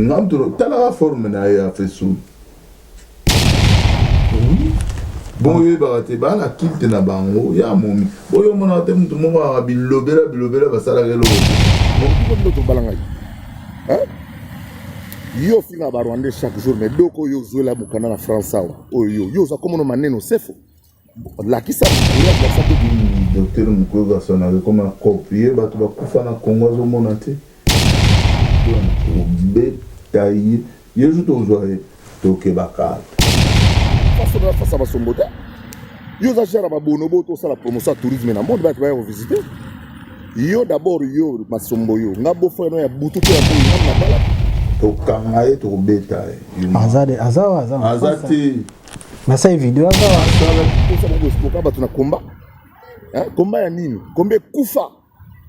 ngam tala la forme na ya fait sous bon yo ba te ba na kilte na bango ya momi boyo mona te mutu mo ba bilobela basala gelo ko to balanga hein yo finga ba Rwanda chaque jour mais doko yo zola mukana na France yo za comme no maneno sefo la kisa la sa ko docteur Mukwege asona comme copier ba to ba kufa na Congo zo mona te betaille yo juto ozoe to ke bakata face à Basombote. Yo za gère ba bonobo to sala promotion tourisme na monde ba tu va visiter. Yo d'abord yo Masombo yo ngabo fo no ya butu to ya ko na bala. To kangaye to betaille. Azati. Na sa video azawa. To sa bo spoka ba tuna komba. Komba ya nini? Kombe kufa.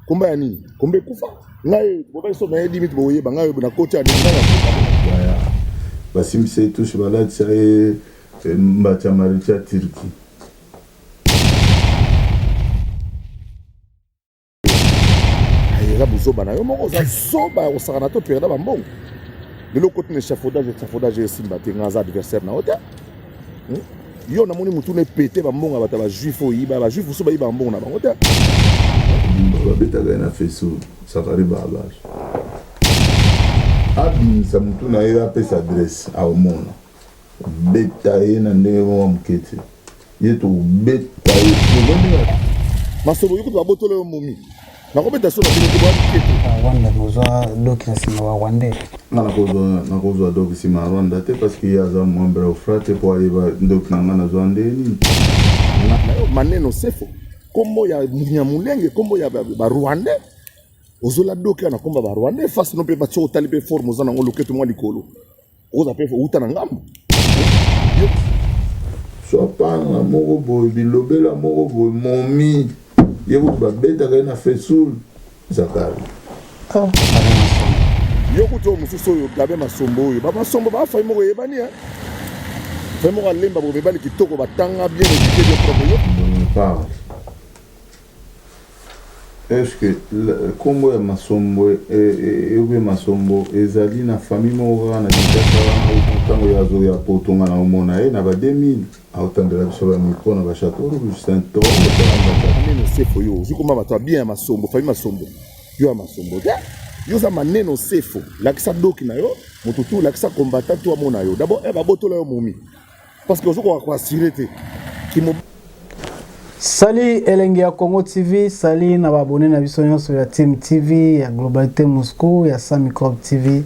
Komba ya nini? Kombe kufa. Ngai bo ba so na yedi mit bo yeba ngai na kocha ya ndanga. Basim se touche balade c'est Mbacha Maricha Turki. Ayeza buzoba na yo moko za soba o sakana to perda ba mbongo. De l'autre côté l'échafaudage simba te ngaza adversaire na hota. Yo na moni mutu ne pété ba mbongo ba ta ba juif o yiba ba juif so ba yiba mbongo na ba hota. Ba beta ga na feso sakari ba bash. Abi sa mutu na ira pesa adresse a omona. Betaye na ndenge wa mukete yeto betaye Masombo yuko ba botolo yo momi na ko beta so na bino ko ba mukete Rwanda boza doki na sima wa Rwanda na ko doki sima Rwanda te parce que ya za mwambra ofrate po aliba doki na ngana zo ndeni maneno sefo kombo ya Munyamulenge kombo ya ba Rwanda ozola doki na komba ba Rwanda face no pe ba tso talipe forme za na ngoloketo mwa likolo oza pe fo uta na ngambo. Sopana moko boy bilobela moko boy momi yebo ba beta ga na fesul zakari yoko to mususu yo gabe Masombo yo ba Masombo ba fa moko yebani fa moko lemba bo bebali kitoko batanga bien éduqué de propre yo parle. Est-ce que kombo ya Masombo ebe Masombo ezali na famille moko na dikata tango ya zo ya potonga na omona na ba 2000 autandela biso ba micro na ba château Justin Toro maneno sefo yo zikoma bato bien ya Masombo famille Masombo yo ya Masombo yo za maneno sefo lakisa doki na yo mututu lakisa combattant to amona yo d'abord ba botola yo momi parce que ozoko kwa assurer kimo. Sali Elengi ya Congo TV, sali na babone na biso nyonso ya Team TV, ya Globalité Moscou, ya Sami Crop TV.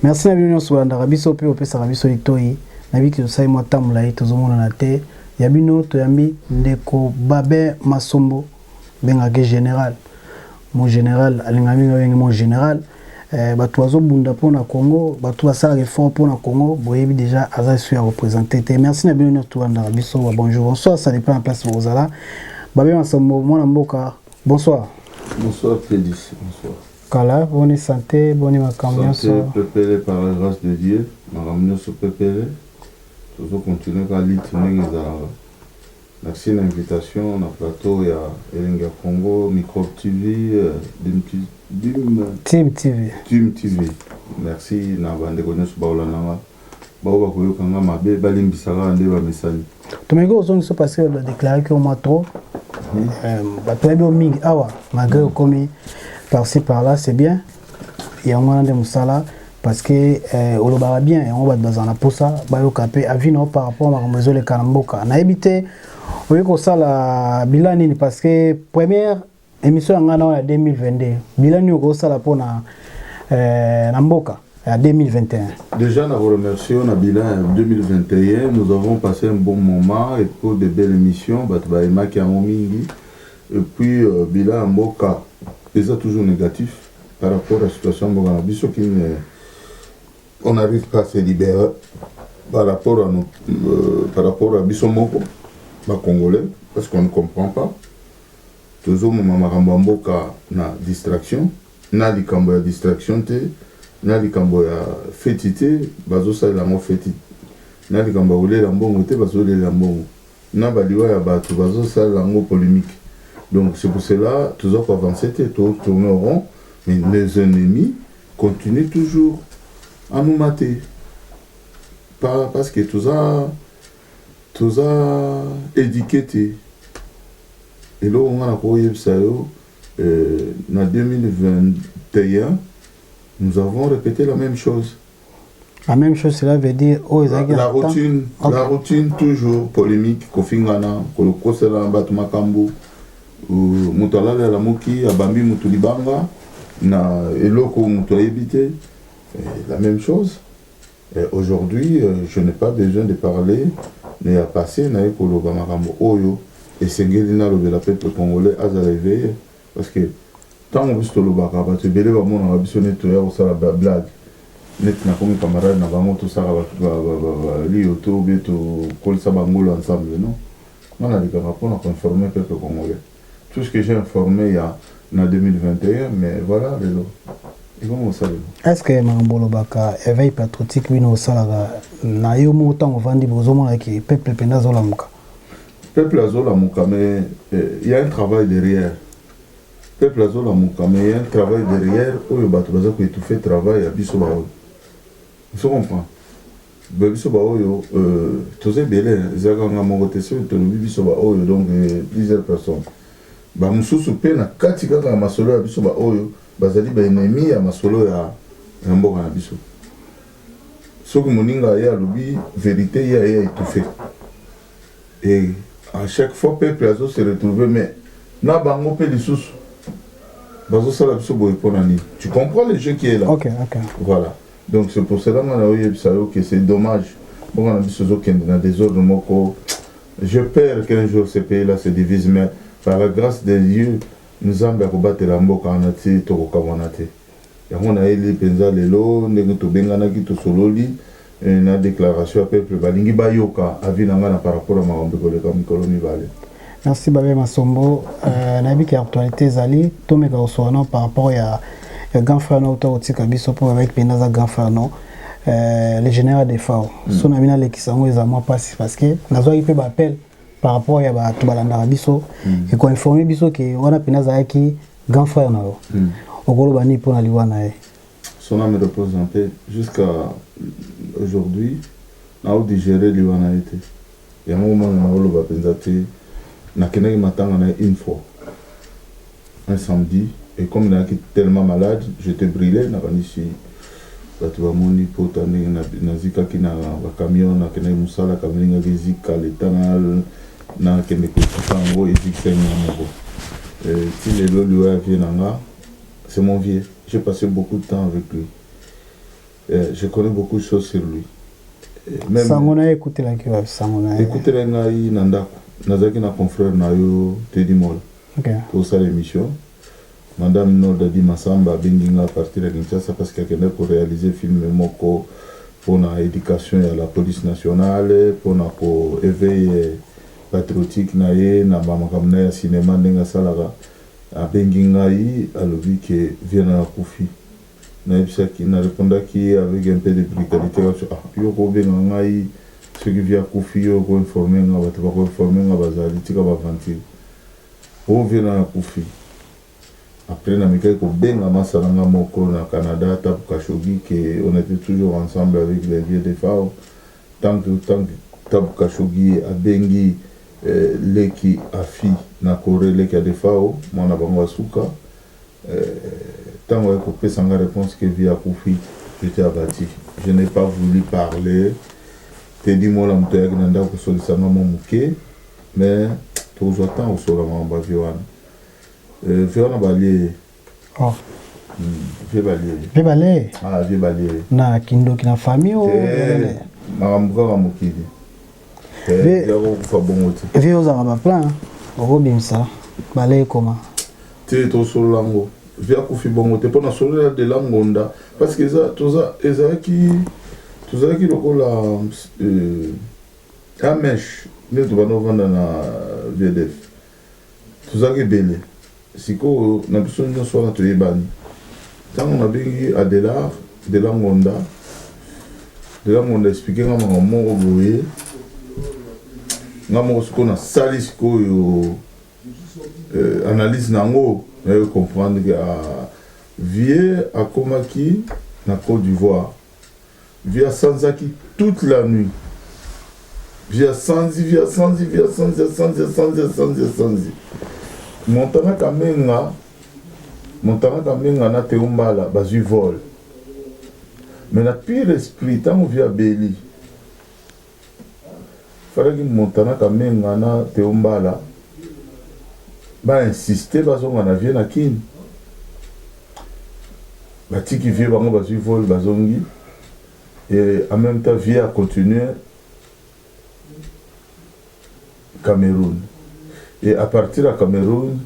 Merci na bino nyonso bandaka biso pe opesa biso litoi. Na biki tosai mwa tamula tozomona na te. Ya bino toyambi ndeko Babe Masombo bengake général. Mon général alingami ngenge mon général. Bato bazobunda pona Congo, bato basala effort pona Congo, boyebi déjà aza su ya représenter te. Merci na bino nyonso bandaka biso. Bonjour, bonsoir, ça dépend en place pour Ozala. Babe Masombo, mwana mboka. Bonsoir. Bonsoir Félix, bonsoir. Kala, bonne santé, bonne makamyo. Santé, pépélé par la grâce de Dieu. Makamyo so pépélé. Toujours continuer à l'itinéraire ezala. Merci l'invitation on a plateau ya Elengi ya Congo, Micro TV, Team TV. Team TV. Merci na bande nyonso baolana bao bakoyokanga mabe balimbisaka nde bamesani. Tomeki ozongiso parce que on a déclaré que moi trop. Bato yebi mingi awa malgré okomi par-ci par-là c'est bien. Ya ngwana nde musala parce que olobaka bien yango bato bazala na posa bayoka pe avino par rapport à makambo ezoleka na mboka. Nayebi te oyo kosala bilan nini parce que première émission ya ngana ya 2022 bilan nini okosala mpona na mboka ya 2021. Déjà nous remercions na bilan 2021 nous avons passé un bon moment et pour de belles émissions bato baemaki yango mingi et puis bilan ya mboka eza toujours négatif par rapport à la situation mboka na biso qui on n'arrive pas à se libérer par rapport à biso moko Congolais parce qu'on ne comprend pas. Toujours mon makambo mboka na distraction, na likambo ya distraction te, na likambo ya fetité, bazo sa la mo fetité. Na likambo olé la mbongo te bazo olé la mbongo. Na baliwa ya bato bazo sa la mo polémique. Donc c'est pour cela toujours pour avancer te tourner au rond, mais les ennemis continuent toujours à nous mater. Parce que tout ça éduqué. Et là, on a en 2021, nous avons répété la même chose. La même chose, cela veut dire la routine toujours polémique, Kofingana, Kolokosela, Batumakambu, Mutalala la Moki, Abambi Mutulibanga, na Eloko Mutoyebite, la même chose. Aujourd'hui, je n'ai pas besoin de parler, mais à passer, na Ekoloba Makambo Oyo, et Sengelina le peuple congolais à réveiller, parce que tant on vit le Baka, parce que Bélé va mon ambitionné tout à l'heure, la blague. Net na comme camarade na bango tout ça li auto beto kol sa bangolo ensemble non on a dit qu'on va informer peuple congolais tout ce que j'ai informé il y a en 2021 mais voilà les autres ils vont ça est-ce que Mangolo Baka éveil patriotique bino sala na yo mo temps vandi bozomo na ki peuple penda zolamuka mais il y a un travail derrière peuple azolamuka mais il y a un travail derrière où le bato baza ko étouffer travail à biso ba il faut comprendre. Biso ba oyo tous belé zakanga mongote so to biso ba oyo donc plusieurs personnes. Ba mususu pe na kati kaka masolo ya biso ba oyo bazali ba ennemi ya masolo ya mboka na biso. Soki moninga ya lobi vérité ya étouffé. Et à chaque fois peuple azo se retrouver mais na bango pe lisusu. Bazo sala biso boy ponani. Tu comprends le jeu qui est là. OK. Voilà. Donc c'est pour cela que c'est dommage. Bon, on a dans des ordres moko. Je perds qu'un jour ces pays-là se divisent, mais par la grâce de Dieu, nous avons combattu la mboka en ati toko kawanate. Et on a élu penza lelo, negoto bengana ki to sololi, une déclaration à peuple balingi bayoka avinanga na par rapport à ma mbekole comme colonie vale. Merci Babé Masombo. Nabi qui actualité zali, to meka oswana par rapport à grand frère no to tika biso pour avec penaza grand frère no le général de FAO son amina le kisango ezama passe parce que nazo ipe ba appel par rapport ya ba to balanda biso et ko informer biso que wana penaza ki grand frère no okolo bani pour na liwana son âme repose en paix jusqu'à aujourd'hui na au digérer liwana été ya moment na olo ba penzate na kenaki matanga na une fois un samedi. Et comme il était tellement malade, j'étais brûlé, ici. Tu vas mon hypothèse, nazika qui na camion, na kena musala, camion na zika, l'éternel, na kena kutango, et zika na mogo. Si les lois viennent là, c'est mon vieux. J'ai passé beaucoup de temps avec lui. Je connais beaucoup de choses sur lui. Même. Sangona écoutez la qui va Sangona. Écoutez la ngai nandako. Nazaki na confrère na yo Teddy Mola. OK. Pour ça l'émission. Madame Noda Di Massamba Benginga à partir de Kinshasa parce qu'elle a pour réaliser film moko pour l'éducation à la police nationale, pour éveil patriotique naie na bamakamna cinéma ndenga salara à Benginga yi à l'objet que vient à Koufi. Na qui n'a répondu qui avec un peu de brutalité yo ko benga yi ce qui vient à Koufi yo ko informer nga ba ko informer nga bazali tika ba vantir. Au vient à Koufi. Après, on a Canada, Tabu Khashoggi, on était toujours ensemble avec les vieux de FAO. Tant que Tabu Khashoggi a bengi Leki Afi, na Corée Leki a de FAO, moi on a bango Asuka. Tant que je peux sans réponse que via Koufi, j'étais abattu. Je n'ai pas voulu parler. Tu dis moi la moutoya qui n'a pas de solution à mon mouké, mais toujours temps au sol à mon baviouane. Viens balayer. Oh. Viens balayer. Viens balayer. Ah, viens balayer. Na kindo kina famille ou Marambuka mukidi. Viens au fabongote. Viens aux arabes plein. Au bimsa. Balayer comment? Tu es au sol lango. Viens kufi bongote pour na solo de langonda parce que ça tout ça qui lokola amèche ne tu vas nous vendre na VDF. Tout ça qui est belé. Siko na biso nyonso wana toyebani ntango nabengi Adelar de langonda explike nga maka moko boye nga moko sikoyo nasali sikoyo analyse nango naye comprendre ke vie akomaki na Côte d'Ivoire via Sanzaki toute la nuit. Via Sanzi. Montana Kamenga na Teumbala, basu vol. Mais la pire esprit, tant via Beli. Fallait que Montana Kamenga na Teumbala, insister, bazonga vient na kin. Batiki vieux bango basu vol, bazongi. Et en même temps, via continuer Cameroun. Et à partir de Cameroun,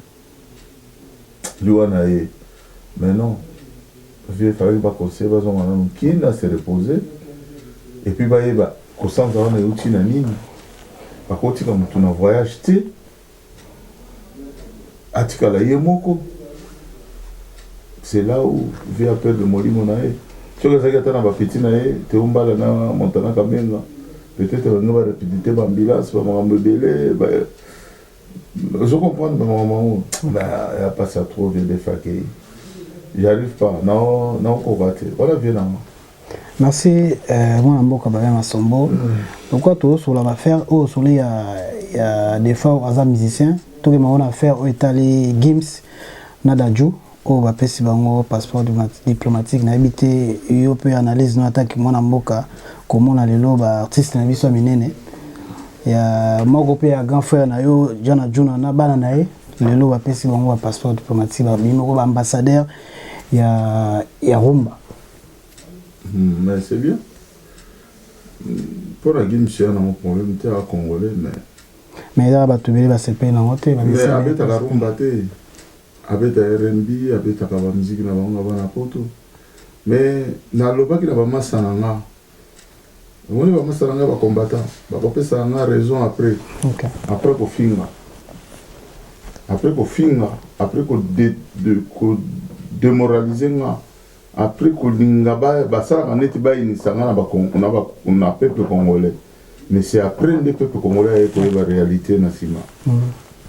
Luanae. Mais non, il fallait pas conseiller, qui n'a se reposer. Et puis, quand on a eu outil nanine, par contre, quand on a voyagé, c'est là où vient peur de mourir mon aïe. Tu vois que ça a un petit naïe, tu es un bal na Montana Kamenga. Peut-être que nous va répéter l'ambulance, va me délai. Je comprends, mais il n'y a pas ça trop de défaquer. J'arrive pas. Non, voilà, viens. Merci, moi, Mboka Bayama Sombo. Pourquoi tu sur la affaire, il y a des fois, aux musiciens, tout le monde a affaire au Italie, Gims, Nadadjou, au Bapesi Bango, passeport diplomatique, n'habité, il peut analyse, nous attaque, moi, Mboka, comme on a les lobes, artistes, n'a pas minene. Ya moko pe ya grand frère na yo Jana Juna na bana na ye lelo ba pesi bango passeport diplomatique ba bimo ko ambassadeur ya Rumba. Mais c'est bien. Pour la game c'est un problème te à congolais mais là ba tubeli ba sepe na ngote ba mais abeta la Rumba te abeta R&B abeta ka ba musique na bango bana poto mais na loba ki na ba masananga. On va mettre ça dans les combattants. On va mettre ça dans la raison après. Okay. Après qu'on finisse. Après qu'on démoralise. Après qu'on n'ingaba, ça on est pas initialement on a peuple congolais. Mais c'est après le peuple congolais qui a la réalité nationale.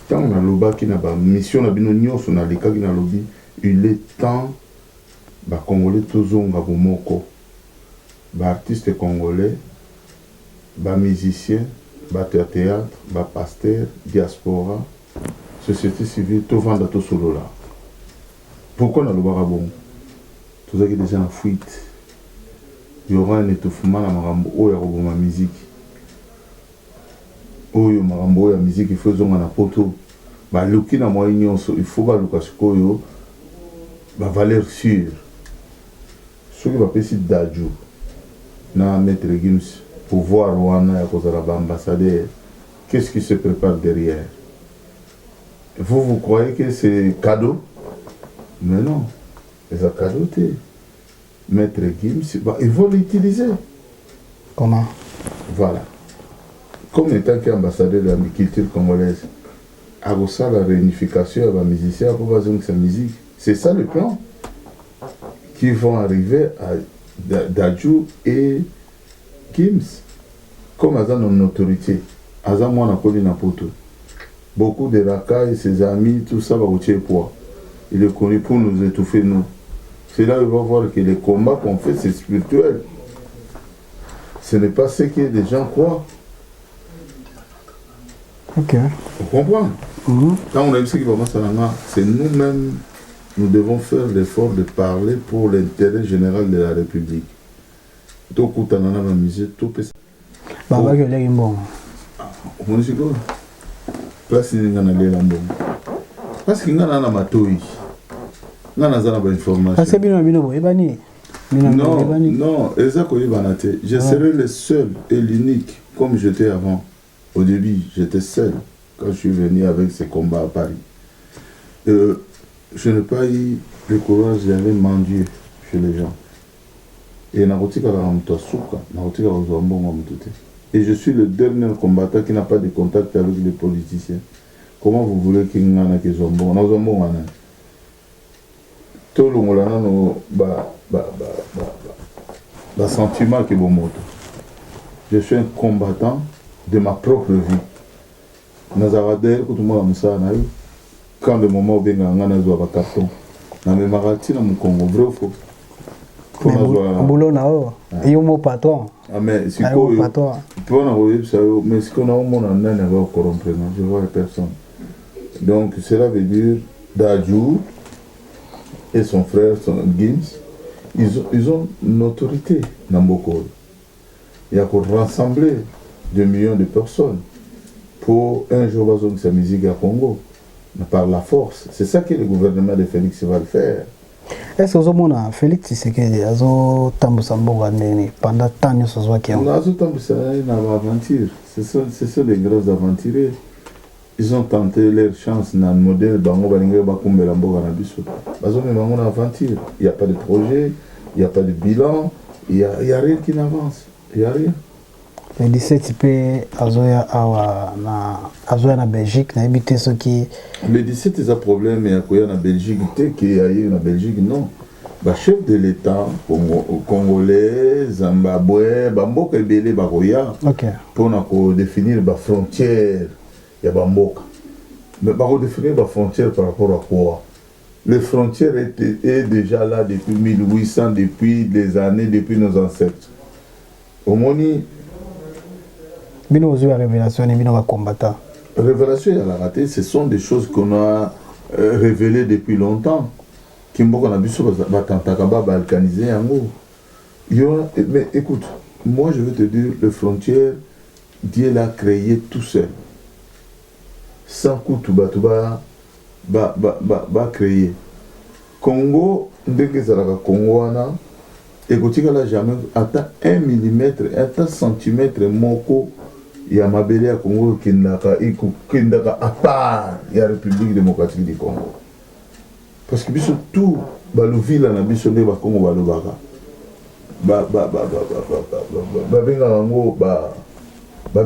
Tant on a l'oba qui n'a pas mission, on a bien on a les cas qui n'a lobby. Il est temps, bah congolais tous on va pour moko. Artistes congolais, musiciens, théâtre, pasteur, diaspora, société civile, tout vendre tout solo là. Pourquoi on a le barabon? Tout ça qui est déjà en fuite. Il y aura un étouffement dans ma musique. La musique, il faut que la poto. Il faut que la valeur sûre. Ce qui va passer d'adjou. Na maître Gims pour voir Rwanda à cause de l'ambassadeur. Qu'est-ce qui se prépare derrière? Vous croyez que c'est cadeau? Mais non, c'est un cadeau. Maître Gims, ils vont l'utiliser. Comment? Voilà. Comme étant qu'ambassadeur de la culture congolaise, à ça la réunification de la musicien pour baser sa musique. C'est ça le plan. Qui vont arriver à Dadjou et Gims, comme Azan en autorité, Azan moi n'a connu n'importe. Beaucoup de racailles, ses amis, tout ça va au poids. Il est connu pour nous étouffer, nous. C'est là où il va voir que les combats qu'on fait, c'est spirituel. Ce n'est pas ce que les gens croient. Ok. Vous comprenez? Quand on a vu ce qui va passer là, c'est nous-mêmes. Nous devons faire l'effort de parler pour l'intérêt général de la République. Tout le monde a la musique, tout peut se faire. Baba, que les bon. On est sûr. Place il y a des lambons. Parce qu'il y a des matouilles. Il y a des informations. Parce que bien bani. Non, je serai le seul et l'unique, comme j'étais avant. Au début, j'étais seul quand je suis venu avec ces combats à Paris. Je n'ai pas eu le courage d'aller mendier chez les gens. Et je suis le dernier combattant qui n'a pas de contact avec les politiciens. Comment vous voulez qu'il y ait des zombons? Tout le monde a un sentiment qui est bon. Je suis un combattant de ma propre vie. Quand le moment où on a un carton, on a un Congo, vrai ou faux? boulot nao yo mo patron mais si mais ce qu'on a au monde en a pas corrompre je vois personne donc cela veut dire Dadju et son frère Gims ils ont une autorité dans Bokol. Il y a pour rassembler 2 millions de personnes pour un jour bazonger sa musique à Congo par la force. C'est ça que le gouvernement de Félix va le faire. Est-ce que vous avez Félix Tshisekedi azo tambusa mboka nene pendant tant de choses qui ont azo tambusa na aventure. Ce sont des gros aventuriers. Ils ont tenté leur chance dans le modèle bango balinga bakumbela mboka na biso. Bazo me bango na aventure. Il y a pas de projet, il y a pas de bilan, il y a rien qui n'avance. Il y a rien. Le 17 pe azoya na Belgique na habité ce qui le 17 c'est un problème et akoya na Belgique qui aille na Belgique non ba chef de l'état congolais Zimbabwe ba mboka ebele ba koya pour na ko définir ba frontière ya ba mboka mais ba ko définir ba frontière par rapport à quoi les frontières est déjà là depuis 1800 depuis des années depuis nos ancêtres au moni bino ozu ya révélation et bino va combattant. Révélation et la raté, ce sont des choses qu'on a révélées depuis longtemps. Kimbo na biso ba tantaka ba balkaniser yango. Mais écoute, moi je veux te dire les frontières Dieu l'a créé tout seul. Sans coup tout ba créer. Congo ndenge zalaka Congo wana ekotika la jamais atteint 1 mm, atteint centimètre moko ya mabele ya Congo kindaka à part ya République démocratique du Congo parce que biso tout balovila na biso nde ba Congo balobaka benga yango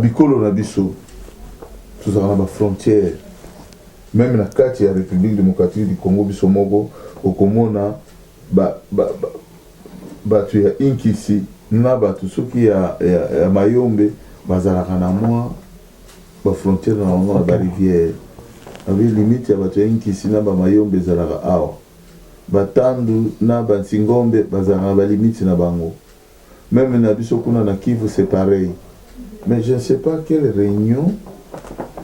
bikolo na biso tozala na ba frontière même na kati ya République démocratique du Congo biso moko okomona batu ya inkisi na batu soki ya mayombe bazalaka na mwa ba frontière na bango na ba rivière avec limite ya batu ya inkisi na ba mayombe ezalaka awa batandu na bansingombe bazalaka ba limite na bango même na biso kuna na Kivu c'est pareil mais je ne sais pas quelle réunion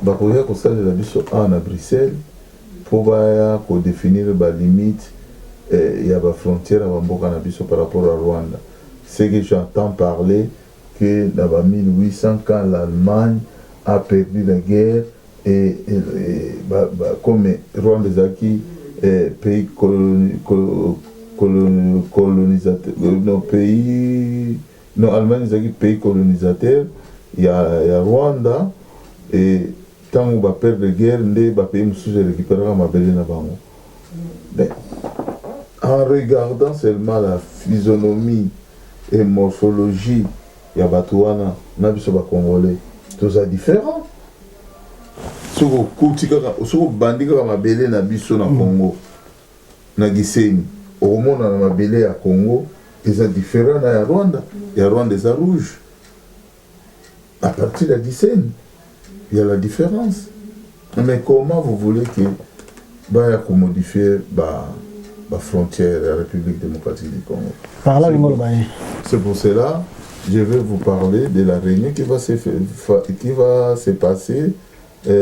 bakoya kosalela biso awa na Bruxelles pour baya kodéfinir ba limite il y a des frontières à Mboka na biso par rapport à Rwanda. C'est que j'entends parler que dans 1800 quand l'Allemagne a perdu la guerre et comme Rwanda zaki pays colonisateur non Allemagne zaki pays colonisateur il y a Rwanda et tant on va perdre la guerre ndé ba pays mususu récupérer ma belle na bango. En regardant seulement la physionomie et morphologie ya Batouana, na biso ba Congolais, tout ça différent. Soko bandika ka mabele na biso na Congo, na Gisenyi, au monde na mabele ya Congo, c'est différent na ya Rwanda. Ya Rwanda c'est rouge. À partir de Gisenyi, il y a la différence. Mais comment vous voulez que baya ko modifier la frontière de la République démocratique du Congo. C'est pour cela que je vais vous parler de la réunion qui va se passer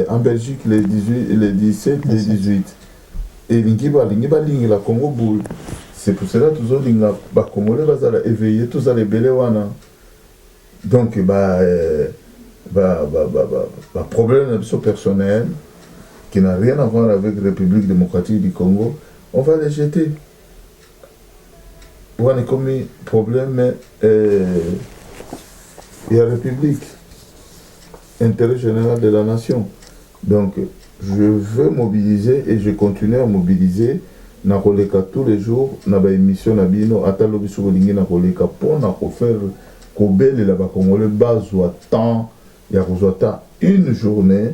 en Belgique les 17 et 18. Et la Congo boule. C'est pour cela que tous les Congolais vont éveiller tous les Béléwana. Donc, problème personnel qui n'a rien à voir avec la République démocratique du Congo, on va les jeter. On a commis problème il y a la République, intérêt général de la nation. Donc, je veux mobiliser et je continue à mobiliser na koleka tous les jours na ba émission na bino atalo biso lingi na koleka pour na ko faire kobele la ba congolais bazwa temps ya kozwa temps une journée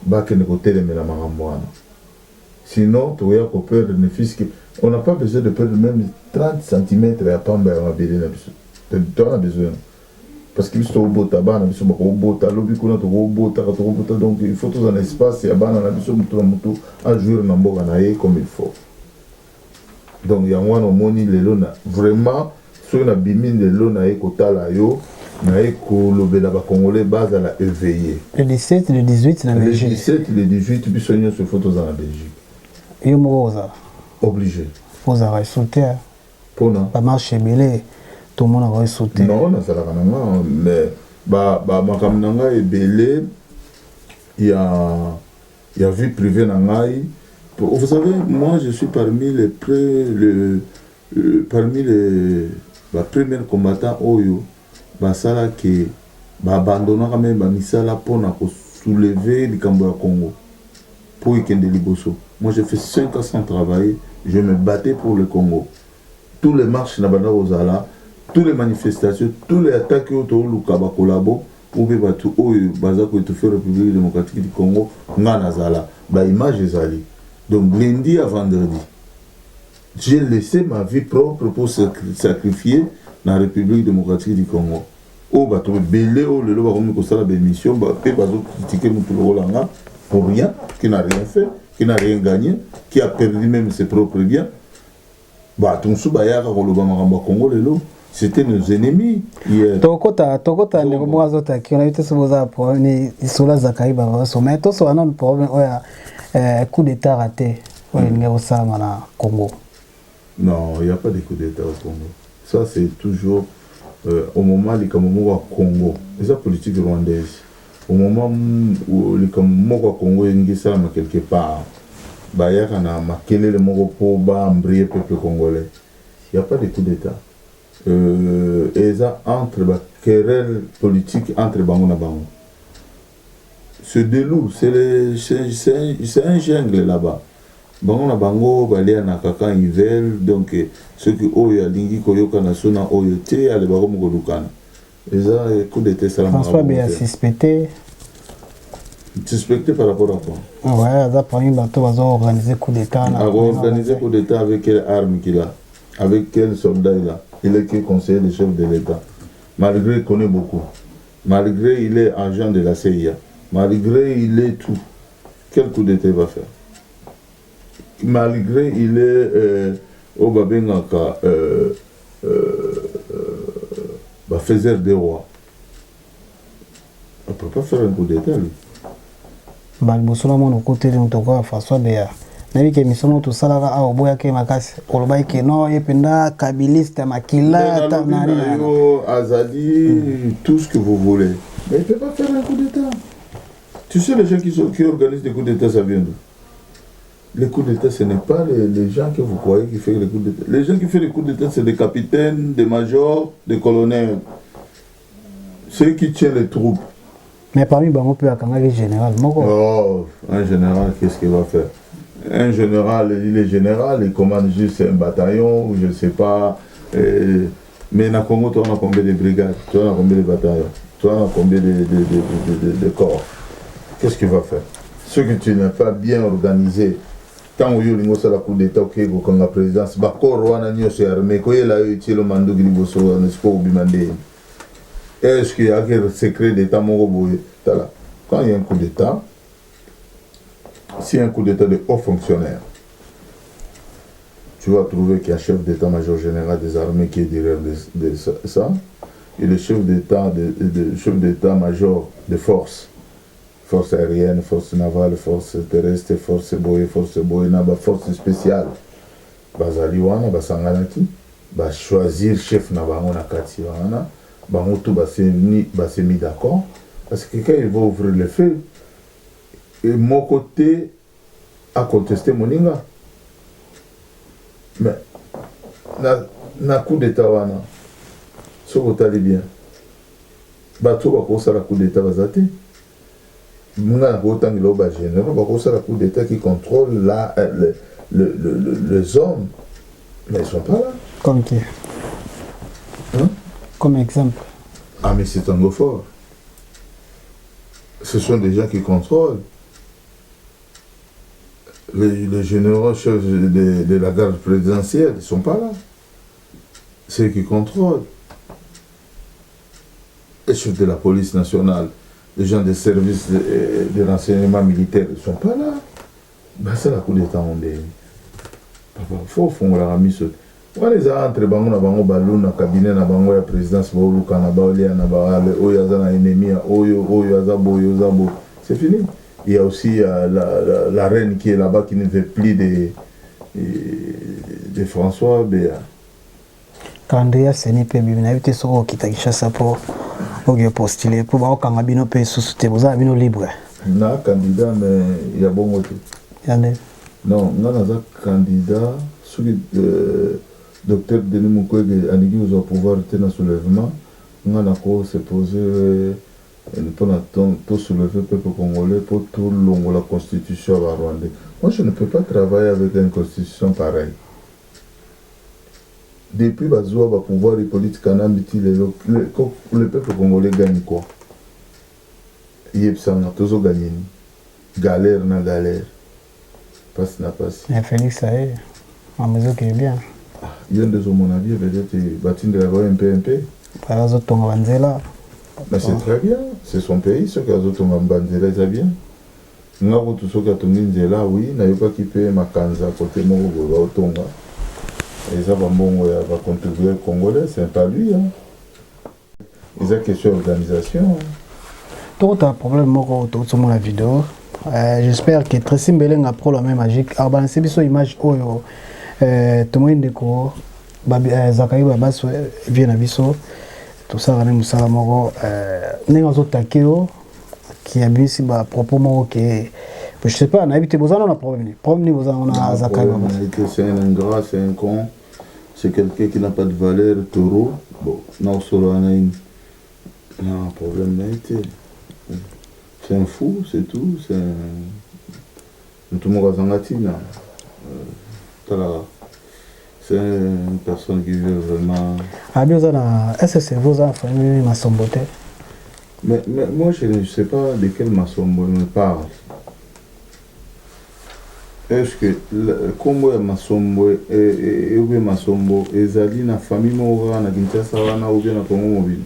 ba ke ne côté de la maramboana. Sinon, tu vas perdre ne fils que on n'a pas besoin de perdre même 30 cm à pamba à mabele na biso. Tu as besoin. Parce que biso bota bana biso ba bota lobi kuna to bota donc il faut tout un espace ya bana na biso mutu à jouer na mboka na ye comme il faut. Donc il y a un moni lelo na vraiment soki na bimi lelo naye kotala yo naye kolobela bacongolais base à la éveillé. Le 17, le 18 na Belgique. Le 17, le 18 biso nyonso faut toza na Belgique. Yo moko oza obligé. Ozala esoute. Pona ba marche ebele tout le monde va sauter. Non, nazalaka na nga mais makambo na ngai ebele ya vie privée na ngai. Vous savez, moi je suis parmi les premiers combattants oyo basala ke abandonnaka même bamisala mpona soulever likambo ya Congo pour ikende liboso. Moi j'ai fait 5 ans sans travailler, je me battais pour le Congo. Tous les marches na banda ozala, toutes les manifestations, tous les attaques autour du Kaba Kolabo pour que batu oyo baza ko étouffer République démocratique du Congo nga nazala ba image ezali. Donc lundi à vendredi, j'ai laissé ma vie propre pour sacrifier la République démocratique du Congo. Oh, bah, tu belé, oh, le loi, comme ça, la bémission, bah, et bah, critiquer mon Rolanga pour rien, qui n'a rien fait, qui n'a rien gagné, qui a perdu même ses propres biens. Bah, ton sous-bayaka, le Congo, le lot, c'était nos ennemis. Tokota, ne comprends pas, qui a été supposé pour une isola Zakai, bah, mais tout ça, non, problème, coup d'état raté, au Congo. Non, il n'y a pas de coup d'état au Congo. Ça, c'est toujours au moment où les Camerounais au Congo. C'est la politique rwandaise. Au moment où les Camerounais au Congo, il y a quelque part. Il y a le mot pour embrayer le peuple congolais. Il n'y a pas de coup d'état. Et ça, entre les querelles politiques entre Bango et Bango. Ce déloup, c'est un jungle là-bas. Bango na bango balia na kaka ils veulent donc ceux qui oyo lingi koyoka na sona oyo te ale bako mkolukana. Eza coup d'état ça François Béa suspecté par rapport à quoi? Ouais, ça parmi bateau va organiser coup d'état na organiser coup d'état avec quelle arme qu'il a, avec quel soldat il a. Il est que conseiller du chef de l'État. Malgré qu'il connaît beaucoup, malgré il est agent de la CIA, malgré il est tout. Quel coup d'état il va faire? Malgré il est au Babengaka faiseur des rois. On ne peut pas faire un coup d'état lui. Balbosula mon côté de notre François Béa. Nabi ke misomo to salaka a oboya ke makasi koloba ke no yependa kabiliste makila ta nari azali tout ce que vous voulez. Mais il ne peut pas faire un coup d'état. Tu sais les gens qui organisent des coups d'état ça vient d'où? Les coups d'État, ce n'est pas les gens que vous croyez qui font les coups d'État. Les gens qui font les coups d'État, c'est des capitaines, des majors, des colonels. Ceux qui tiennent les troupes. Mais parmi eux, on peut avoir un général. Oh, un général, qu'est-ce qu'il va faire? Un général, il est général, il commande juste un bataillon, ou je ne sais pas. Mais dans Congo, tu as combien de brigades? Tu as combien de bataillons? Tu as combien de corps? Qu'est-ce qu'il va faire? Ce que tu n'as pas bien organisé. Tant que tu as la coup d'État, tu as la présidence, tu as armé, tu as le mandat de est-ce qu'il y a un secret d'État? Quand il y a un coup d'État, s'il y a un coup d'État de haut fonctionnaire, tu vas trouver qu'il y a un chef d'État-major général des armées qui est derrière de ça, et le chef d'État-major des forces. Force aérienne, force navale, force terrestre, force boye, force spéciale. Bazaliwana, basanganaki, ba choisir chef na bango na kati wana, bango tout ba se mis d'accord parce que quand il va ouvrir le feu, et mon côté a contesté Moninga. Mais na coup d'état wana, ce que tu as dit bien, bateau va causer la coup d'état bazate. Nous avons autant de l'eau général, on va coup d'État qui contrôle les hommes. Mais ils ne sont pas là. Comme qui? Hein? Comme exemple. Ah, mais c'est un mot fort. Ce sont des gens qui contrôlent. Les généraux chefs de la garde présidentielle, ils ne sont pas là. C'est eux qui contrôlent. Les chefs de la police nationale. Les gens des services de renseignement militaire ne sont pas là. Ben, c'est la coup d'État. Il faut qu'on la remise. On les a entre bango na bango balou na cabinet na bango ya présidence baoluka na baolia na baale oyo aza na ennemi oyo aza boyo zabo. C'est fini. Il y a aussi la reine qui est là-bas qui ne veut plus de François Béa. Calendrier seni pe bimina yote soko kitakisha sapo oge postuler pour ba okanga bino pe susute boza bino libre. Na candidat mais il y a bon côté. Yane. Non, on a candidat sous docteur Denis Mukwege a dit aux pouvoir tenir soulèvement. On a encore se poser pour tout soulever le peuple congolais pour tout la constitution rwandais. Moi je ne peux pas travailler avec une constitution pareille. Depuis Bazoua va pouvoir les politiques en ambiti le peuple congolais gagne quoi? Il y a toujours gagné. Galère na galère. Passe na passe. Et Félix ça est. En mesure qui est bien. Il y a des hommes mon avis peut-être bâti de la MP. Par la zone Banzela. Mais c'est très bien. C'est son pays ce que la zone Banzela c'est bien. Nga tout ce que tu me dis là oui, na yoka qui peut makanza côté mon au Tonga. Et ça va contribuer au Congolais, c'est pas lui. Hein. Ils ont question d'organisation. Tout un problème autour de la vidéo. J'espère que Tracy Mbeleng a pris la même magique. Alors, c'est une image où tout le monde est Zakaï Babas vient à Bisso. Tout ça, on a Moussa Moro. Nous avons Takeo qui a mis à propos Moro qui je sais pas, on a habité Bozan, on a problème. Problème, on a Zakaï Babas. C'est un ingrat, c'est un con. C'est quelqu'un qui n'a pas de valeur, taureau. Bon, non, solo, on a un problème, n'a été. C'est un fou, c'est tout. C'est un. Tout le monde a Zangatina. C'est une personne qui veut vraiment. Ah, bien, est-ce que c'est vos enfants, ma somboté? Mais moi, je ne sais pas de quel Massombo me parle. Est-ce que Kombo ya Massombo et Massombo ezali na famille moko na Kinshasa wana ou bien na Congo mobile?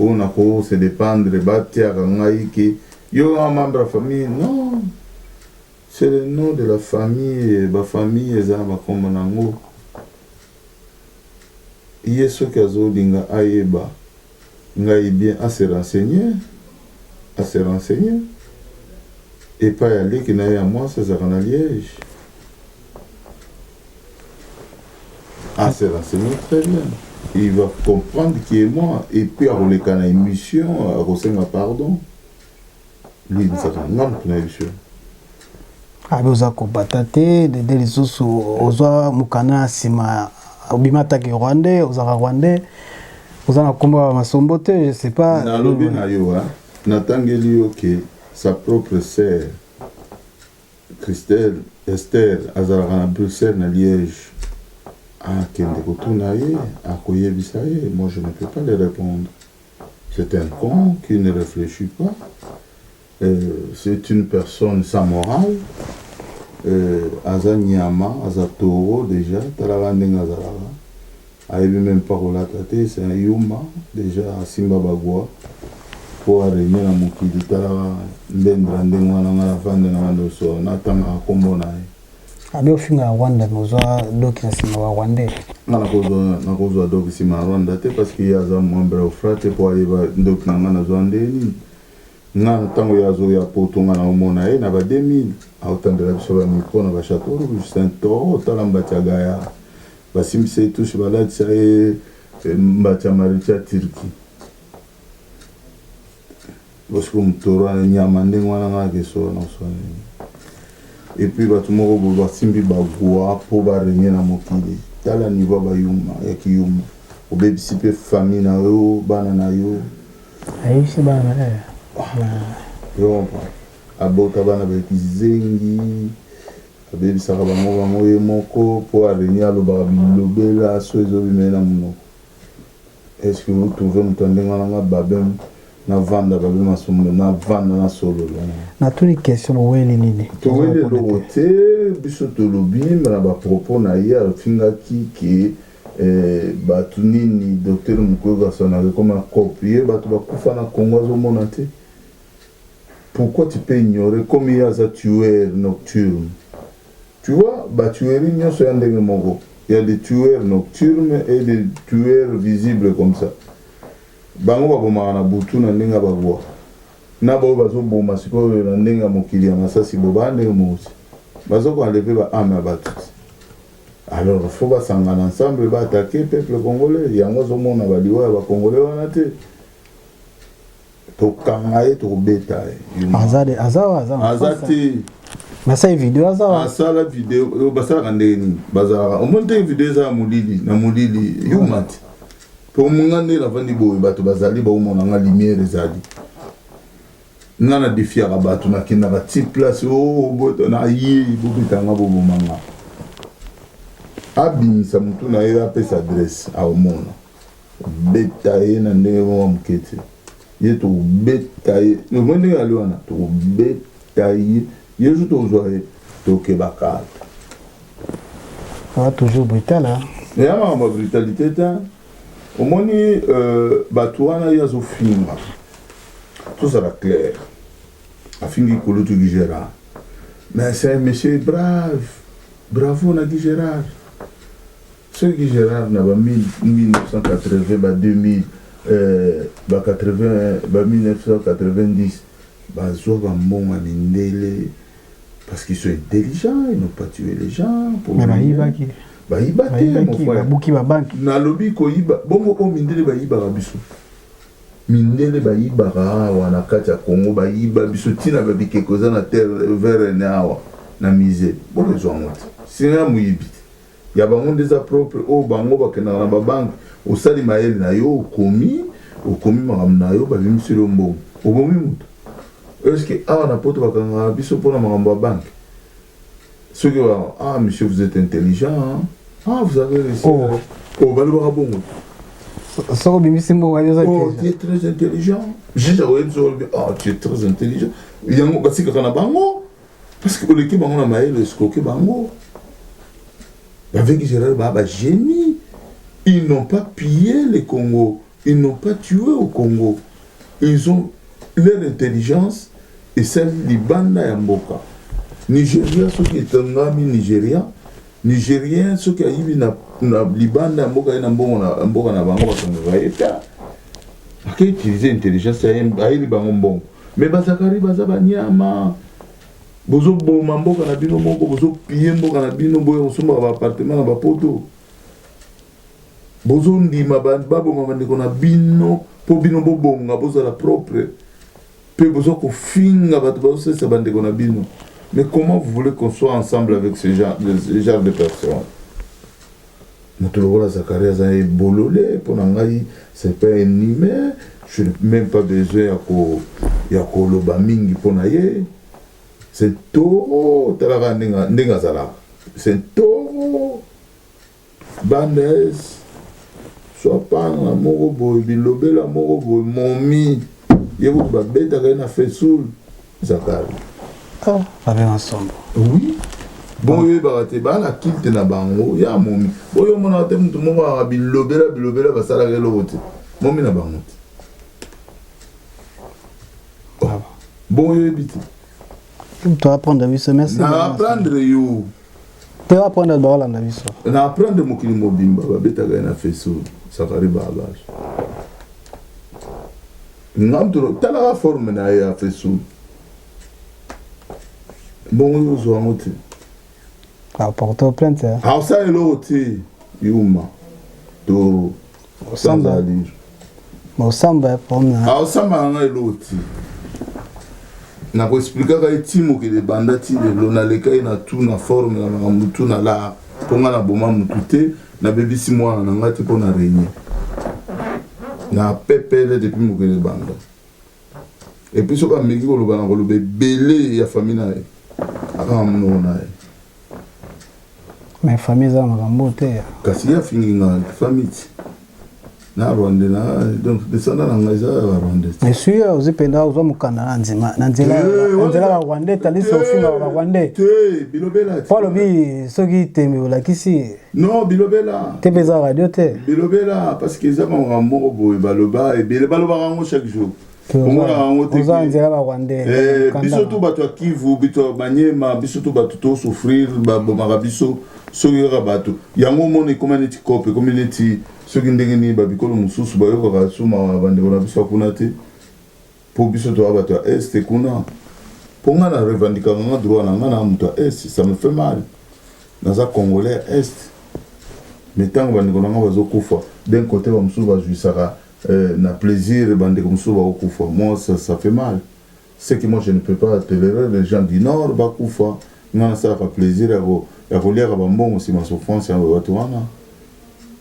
On a ko se dépendre batia ngai ki yo un membre de la famille non. C'est le nom de la famille, ba famille ezala ba kombo nango. Yeso kazo dinga ayeba. Ngai bien à se renseigner. Et pas y aller qui n'a eu à moi, c'est ça qu'on a Liège. À se renseigner très bien. Il va comprendre qui est moi. Et puis, à rouler quand une émission, à recevoir pardon. Lui, il s'attend non pour une émission. Ah, vous avez combatté, des les autres, aux oies, Moukana, Sima, Obimata qui est rwandais, aux arabes rwandais. Vous avez un combat à Sombote, je ne sais pas. Natangeli, ok. Sa propre sœur, Christelle, Esther, Azara à Bruxelles, à Liège, à Kendekotounaye, à Koyebisaye, moi je ne peux pas les répondre. C'est un con qui ne réfléchit pas. C'est une personne sans morale. Aza Nyama, Aza Toro déjà, Talalandeng Azara. Aïe même pas relaté, c'est un Yuma, déjà à Simba Bagua. Pour arriver à mon kili, ndendra ndengwana ngala fande na wandoso natanga kombona abi ofinga Rwanda nozwa doki na sima wa Rwanda na kozwa doki sima Rwanda te parce qu'il y a un membre au frate pour aller doki na ngana zwandeni na tango ya zo ya potonga na omona na ba 2000 autandela biso ba micro na ba château Saint Toro talamba tiagaya basimse touche balati sa mbacha maricha Turki. Parce que Mtora Nyamande wana keso na soni. Et puis batu moko bo simbi bagwa po ba renye na mokili. Tala niveau ba yuma ya kiyuma. Obebisipe famille na yo bana na yo. Ayi si bana Yo abota bana ba kizengi. Abebisaka bango ye moko po renye alo ba bilobela so ezo bimena muno. Est-ce que vous trouvez mutandengwa na babem? Na vanda babi masombo na vanda na solo na tous les questions weli nini to weli lote biso to lobi na ba propos na ya finga ki batu nini docteur Mukwege sona comme copier batu ba kufa na Congo zo monate. Pourquoi tu peux ignorer comme il y a za tueur nocturne? Tu vois ba tueur nyoso ya ndenge moko Il y a des tueurs nocturnes et des tueurs visibles comme ça. Bango baboma na butu na ndinga bagwa. Na bo bazoboma siko na ndinga mokili ya masasi bobande mosi. Bazoko enlever ba ame abattre. Alors il faut s'engager ensemble ba attaquer le peuple congolais. Yango zomona baliwa ba congolais wana te. To kangaye to betaye. Azate. Masa vidéo azawa. Asa la vidéo basala kandeni bazala. O monte vidéo za mulili na mulili yumati. Pour mungane la vandi boy bato bazali ba umona nga lumière ezali. Nana defiara bato na kina ba ti place boto na yi bobitanga bobomanga. Abimisa mutu na ye apesa adresse a omona. Betaye na ndenge mo mukete. Ye to betaye. No mwende ali wana to betaye. Ye ju to zoye to kebakata. Ah toujours brutal hein. Et à ma brutalité ta. Au moins bato wana yazo finga. Tout ça va clair. A fingi kolo to Gérard. Mais c'est un monsieur brave. Bravo na Gérard. Ce qui Gérard na ba 1980 ba 2000 ba 80 ba 1990 ba zo ba mbonga mindele parce qu'ils sont intelligents, ils n'ont pas tué les gens pour mais baïbaki baïbaki mon frère babuki ba banque na lobi ko iba bongo o mindele baïba biso mindele baïba wana kati ya Congo baïba biso tina ba bikeko za na terre vers nawa na misé bon les gens monte c'est un muyibi ya bango des propre o bango bakena na ba banque o sali mael na yo komi makam na yo ba bimisi lombo o bomi mutu est-ce que na poto bakanga biso pona makambo ba banque ceux qui vont monsieur vous êtes intelligent hein? Vous avez réussi balobaka bongo soko bimisi mbo wayoza tu es très intelligent j'ai tu es très intelligent yango basika kana bango parce que oleki bango na mael escoquer bango. Avec Gérard Baba, génie. Ils n'ont pas pillé le Congo. Ils n'ont pas tué au Congo. Ils ont leur intelligence et celle du Banda Yamboka. Nigeria, ceux qui sont Nigeria. Nigériens, ceux qui arrivent na Libanda Yamboka, Yamboka na Bango, qui utiliser l'intelligence, c'est bon. Mais Bazakari, Bazabanyama. Bozo boma mboka na bino moko bozo piye mboka na bino boyo nsomba ba appartement na ba poto bozo ndima babo mama ndeko na bino po bino bobonga bozo la propre pe bozo ko finga bato bozo se bandeko na bino. Mais comment vous voulez qu'on soit ensemble avec ce genre de personnes? Motolola Zakaria za bololé pour ngai c'est pas un humain, je n'ai même pas besoin ya ko loba mingi pona ye. C'est un taureau, c'est un taureau. Bandes, soit pas un morobo, bilobé la morobo, momi. Yévo babeta gaina fait soul, Zakari. Ah, avec ensemble. Oui. Bon, yé barate, ba la kilte na bango, ya momi. Bon, yo mona te mutu momo bilobela basala gelo wote. Momi na bango. Bon, yé biti. Tu vas apprendre à ça, merci. Na apprendre yo. Tu vas apprendre à baola na biso. Na apprendre mokili mobimba babeta gaina feso Sakari babage. Ngamtoro tala forme na ya feso. Bon yo zo amote. Ah porter plainte. Ah ça elo ti yuma. Toro. Samba. Mo samba pour Ah samba nga elo ti. Na ko expliquer ka etimo ke de bandati de lonaleka na tout na forme na mutu na la ponga na boma mutute na bebisi mwana na ngati pona réunion na pepele depuis mo ke de banda et puis soka meki ko loba na ko lobe belé ya famille na aka mno na mais famille za makambo te kasi ya fingi na famille na Rwanda na donc descendant na ngaza wa Rwanda. Mais sûr uzipenda uzo mukana na nzima na nzela wa Rwanda talisa ofinga wa Rwanda. Te bilobela. Paulo bi soki teme olakisi. Non bilobela. Te beza radio te. Bilobela parce que za moko boy baloba et baloba rango chaque jour. oza nzela barwandais biso to bato ya Kivu bito ya Banyema biso to bato to souffrir babomaka biso soki kaka bato yango omona ekoma neti kope ekomi neti soki ndenge nini babikolo mosusu bayokaka suma bandeko na biso ya kuna te mpo biso toya bato ya este kuna mpo nga na revendikaka nga droit na nga na moto ya este ça me fait mal naza congolais ya este mais ntango bandeko na nga bazokufa d'un côté bamosusu bajuisaka na plaisir bandeko mosusu bakokufa moi ça fait mal c'est que moi je ne peux pas tolérer les gens du nord bakufa nga nasalaka plaisir ya koliaka bambongo nsima souffrance ya bato wana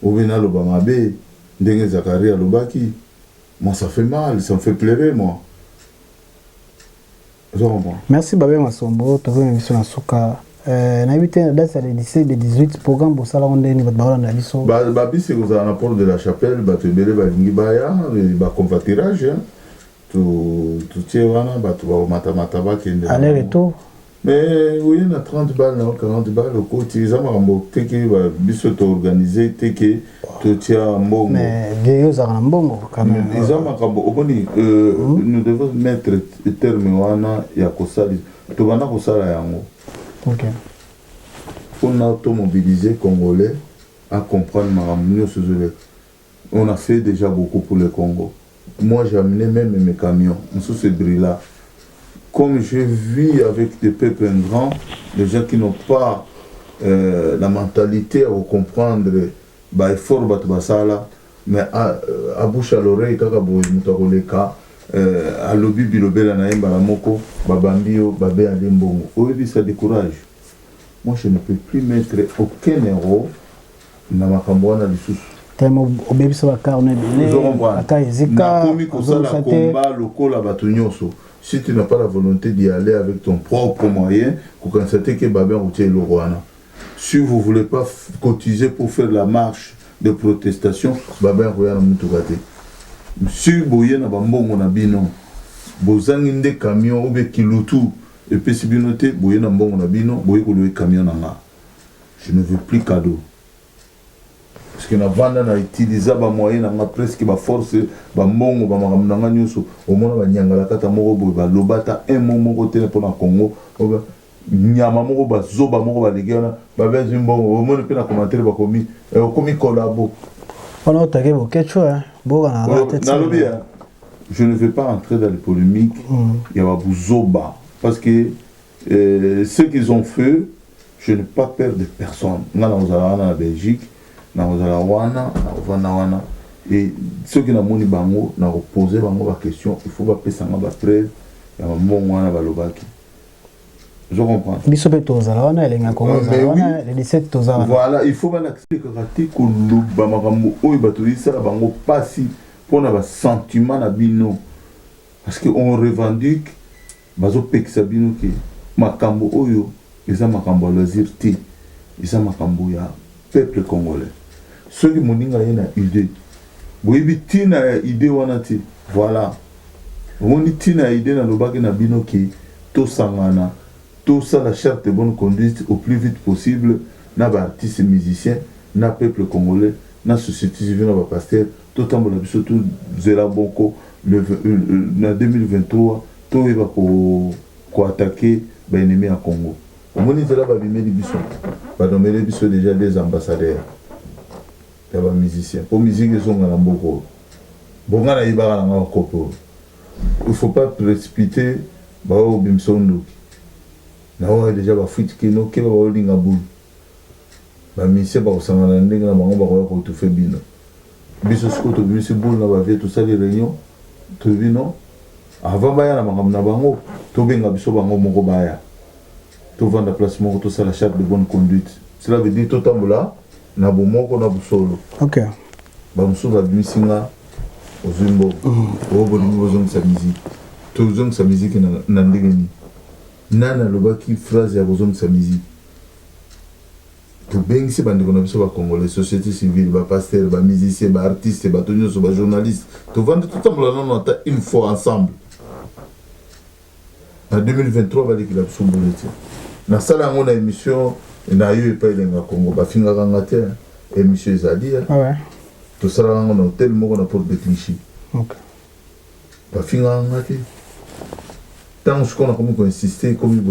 obe naloba mabe ndenge Zakari alobaki moi ça fait mal ça me fait pleurer moi. Merci Babé Masombo tozo émission na suka na 8 date ya 17 de 18 programme bosala ondeni bato baola na biso babisi kozala na porte de la chapelle bato ebele balingi baya baconvoiturage totie wana bato baomatamata bakende aller retour mais oui na 30 balles na 40 balles okoti eza makambo teke biso toorganize teke totia mbongo mais vieille ozala na mbongo eza makambo okoni nous devons mettre terme wana ya kosali tobanda kosala yango. Ok. On a automobilisé Congolais à comprendre ma on a fait déjà beaucoup pour le Congo. Moi, j'ai amené même mes camions sous ce bris-là. Comme je vis avec des peuples grands, des gens qui n'ont pas la mentalité à comprendre, bah, effort, mais à bouche à l'oreille, à l'obi bilobela na yemba la moko babambio babé alimbongo oyebi ça décourage. Moi je ne peux plus mettre aucun euro na makambo wana lisusu tellement obebisa ba carnet belé ata ezika komi kosala combat lokola bato nyonso si tu n'as pas la volonté d'y aller avec ton propre moyen pour constater que babé routier le rwanda si vous voulez pas cotiser pour faire la marche de protestation babé roya na mutugate. Si boye na bambongo na bino bozangi nde camion obe kilutu et puis si bino te boye na mbongo na bino boye ko louer camion na nga je ne veux plus cadeau parce que na vanda na utiliser ba moyen na nga presque ba force ba mbongo ba makambo na nga nyuso omona ba nyangala kata moko boye ba lobata un moko te pour na Congo nyama moko ba zoba moko ba legana ba benzi mbongo omona pe na commentaire ba komi komi collabo. On a attaqué vos quechua, je ne vais pas entrer dans les polémiques. Il y a Bouzoba. Parce que ce qu'ils ont fait, je n'ai pas peur de personne. Nous sommes en Belgique, nous sommes en et ceux qui n'ont pas bango, nous avons posé la question. Il faut pas payer ça preuve. Il y a un bon moyen de balobaki. Je comprends. Voilà, il faut l'accepter que le sentiment na bino parce que on revendique bazo pekisa bino ke makambo oyo eza makambo loisir ti eza makambo ya peuple congolais soki moninga yena idée boyebi tina ya idée wana ti voilà omoni tina ya idée na lobaki na bino ke tosangana tout ça la charte de bonne conduite au plus vite possible na ba artistes musiciens na peuple congolais na société civile na ba pasteur tout temps la biso tout zela boko le na 2023 tout eba ko attaquer ba ennemi à Congo omoni zela ba bimeli biso ba domeli biso déjà des ambassadeurs ya ba musiciens pour musique ezonga na mboko bonga na ibara na kopo il faut pas précipiter ba obimso ndoki na oyo déjà bafuiti kino ke baolinga bulu bamisie bakosangana ndenge na bango bakoya kotufe bino biso siko tobimisi bulu na bavie tosali réunion toyebi no avant baya na makambo na bango tobenga biso bango moko baya tovanda place moko tosala charte de bonne conduite cela veut dire totambola na bomoko na busolo ok bamosusu babimisi nga ozwi mboko oyo bolingi bozongisa musique tozongisa musique na ndenge nini nana lobaki phrase ya bozongisa musique tobengisi bandeko na biso bacongolais société civile bapasteur bamusicien baartiste bato nyonso bajournaliste tovandi totambola nano ata une fois ensemble na 2023 balekila biso mbole te nasala yango na émission na yo epai elenga congo bafingaka nga te émission ezali tosalaka yango na hôtel moko na porte de Clichy bafinganga te ntango sikoyo nakomi koinsiste komi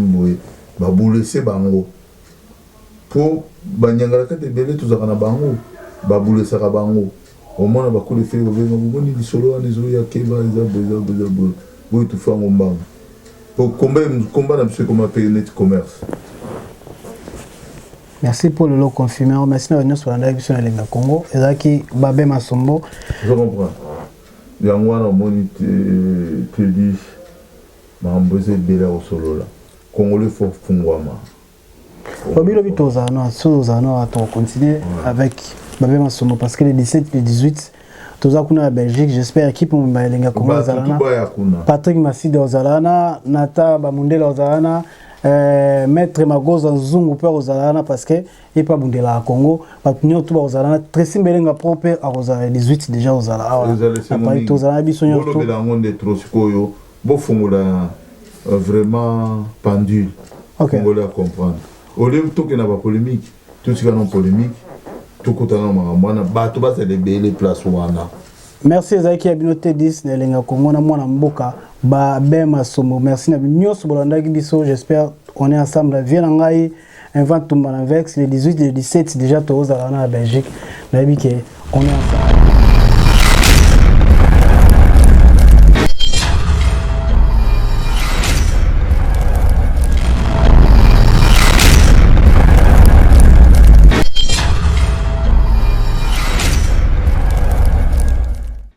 boye babulese bango mpo banyangala kati ebele tozalaka na bango babulesaka bango omona bakule fele kobenga bomoni lisolo wana ezoya keba eza boye boye tufa yango mbango po komba na biso ekoma pe net commerce. Merci pour le lot confirmé. Merci à nous sur la direction de l'État Congo. Et là qui Babé Masombo. Je comprends. Il y a un moni te dit Mamboze Bela au solo là. Congolais faut fungwama. Babilo Bitozano, Sozano à continuer avec Babé Masombo parce que les 17 et les 18 Tozakuna à Belgique, j'espère équipe mon Balenga Congo Zalana. Patrick Masside Ozalana, Nata Bamundela Ozalana. Maître Magoza Nzungu pe Ozalana parce que il pas bundela à Congo papinyo tout Ozalana très simbelenga propre à Ozalana 18 déjà Ozalana après Ozalana bisonyo tout le monde trop sikoyo bo fungula vraiment pendule Congolais à comprendre au lieu tout que na pas polémique tout ce qui non polémique tout kotana mwana bato ba c'est des belles places wana. Merci Zaki Abinote 10 Nelenga Congo na mwana mboka ba bema somo merci na nyos bolanda biso j'espère on est ensemble viens ngai invente tout vex les 18 et les 17 déjà tous à la Belgique na on est ensemble.